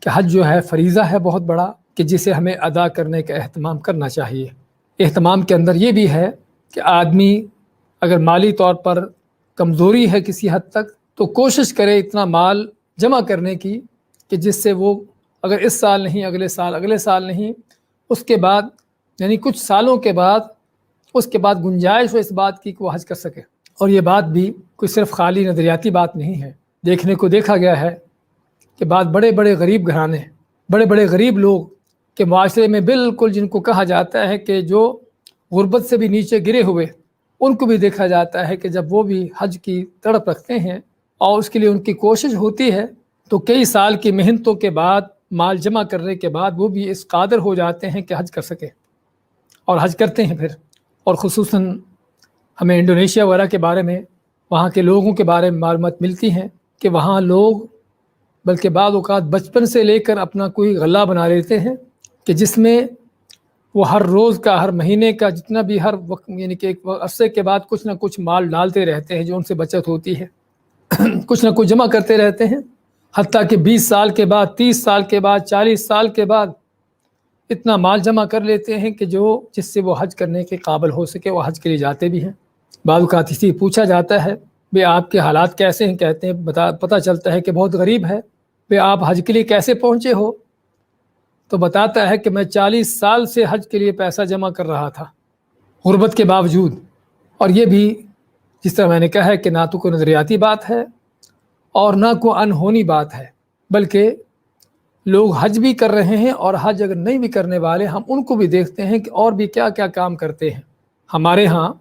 کہ حج جو ہے فریضہ ہے بہت بڑا، کہ جسے ہمیں ادا کرنے کا اہتمام کرنا چاہیے۔ اہتمام کے اندر یہ بھی ہے کہ آدمی اگر مالی طور پر کمزوری ہے کسی حد تک تو کوشش کرے اتنا مال جمع کرنے کی کہ جس سے وہ اگر اس سال نہیں، اگلے سال نہیں، اس کے بعد یعنی کچھ سالوں کے بعد اس کے بعد گنجائش ہو اس بات کی کہ وہ حج کر سکے۔ اور یہ بات بھی کوئی صرف خالی نظریاتی بات نہیں ہے، دیکھنے کو دیکھا گیا ہے کہ بعض بڑے بڑے غریب گھرانے، بڑے بڑے غریب لوگ کے معاشرے میں بالکل جن کو کہا جاتا ہے کہ جو غربت سے بھی نیچے گرے ہوئے، ان کو بھی دیکھا جاتا ہے کہ جب وہ بھی حج کی تڑپ رکھتے ہیں اور اس کے لیے ان کی کوشش ہوتی ہے تو کئی سال کی محنتوں کے بعد، مال جمع کرنے کے بعد وہ بھی اس قادر ہو جاتے ہیں کہ حج کر سکے اور حج کرتے ہیں پھر۔ اور خصوصاً ہمیں انڈونیشیا وغیرہ کے بارے میں، وہاں کے لوگوں کے بارے میں معلومات ملتی ہیں کہ وہاں لوگ بلکہ بعض اوقات بچپن سے لے کر اپنا کوئی غلہ بنا لیتے ہیں کہ جس میں وہ ہر روز کا، ہر مہینے کا، جتنا بھی ہر وقت یعنی کہ ایک عرصے کے بعد کچھ نہ کچھ مال ڈالتے رہتے ہیں جو ان سے بچت ہوتی ہے، کچھ نہ کچھ جمع کرتے رہتے ہیں، حتیٰ کہ 20 سال کے بعد، 30 سال کے بعد، 40 سال کے بعد اتنا مال جمع کر لیتے ہیں کہ جس سے وہ حج کرنے کے قابل ہو سکے، وہ حج کے لیے جاتے بھی ہیں۔ بعض اوقات اسی پوچھا جاتا ہے بھئی آپ کے حالات کیسے ہیں، کہتے ہیں پتہ چلتا ہے کہ بہت غریب ہے، بھئی آپ حج کے لیے کیسے پہنچے ہو؟ تو بتاتا ہے کہ میں 40 سال سے حج کے لیے پیسہ جمع کر رہا تھا غربت کے باوجود۔ اور یہ بھی جس طرح میں نے کہا ہے کہ نہ تو کوئی نظریاتی بات ہے اور نہ کوئی انہونی بات ہے، بلکہ لوگ حج بھی کر رہے ہیں، اور حج اگر نہیں بھی کرنے والے ہم ان کو بھی دیکھتے ہیں کہ اور بھی کیا کیا کام کرتے ہیں۔ ہمارے ہاں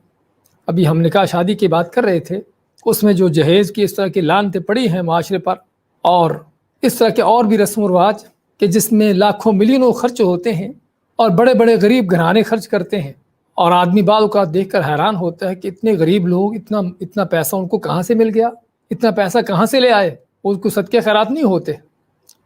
ابھی ہم نکاح شادی کی بات کر رہے تھے، اس میں جو جہیز کی اس طرح کی لعنتیں پڑی ہیں معاشرے پر، اور اس طرح کے اور بھی رسم و رواج کہ جس میں لاکھوں ملینوں خرچ ہوتے ہیں اور بڑے بڑے غریب گھرانے خرچ کرتے ہیں، اور آدمی بعض اوقات دیکھ کر حیران ہوتا ہے کہ اتنے غریب لوگ اتنا پیسہ ان کو کہاں سے مل گیا، اتنا پیسہ کہاں سے لے آئے؟ ان کو صدقے خیرات نہیں ہوتے،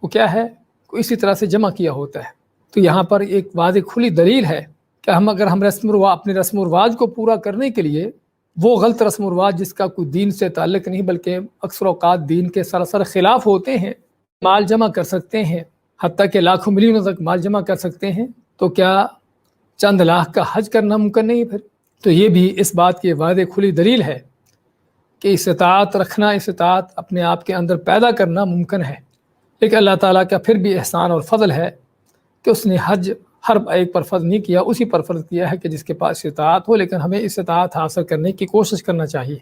وہ کیا ہے، اسی طرح سے جمع کیا ہوتا ہے۔ تو یہاں پر ایک واضح کھلی دلیل ہے کہ اگر ہم اپنے رسم و رواج کو پورا کرنے کے لیے وہ غلط رسم و رواج جس کا کوئی دین سے تعلق نہیں بلکہ اکثر اوقات دین کے سراسر خلاف ہوتے ہیں، مال جمع کر سکتے ہیں، حتیٰ کہ لاکھوں ملینوں تک مال جمع کر سکتے ہیں، تو کیا چند لاکھ کا حج کرنا ممکن نہیں پھر؟ تو یہ بھی اس بات کی واضح کھلی دلیل ہے کہ استطاعت رکھنا، استطاعت اپنے آپ کے اندر پیدا کرنا ممکن ہے، لیکن اللہ تعالیٰ کا پھر بھی احسان اور فضل ہے کہ اس نے حج ہر ایک پر فرض نہیں کیا، اسی پر فرض کیا ہے کہ جس کے پاس استطاعت ہو، لیکن ہمیں استطاعت حاصل کرنے کی کوشش کرنا چاہیے۔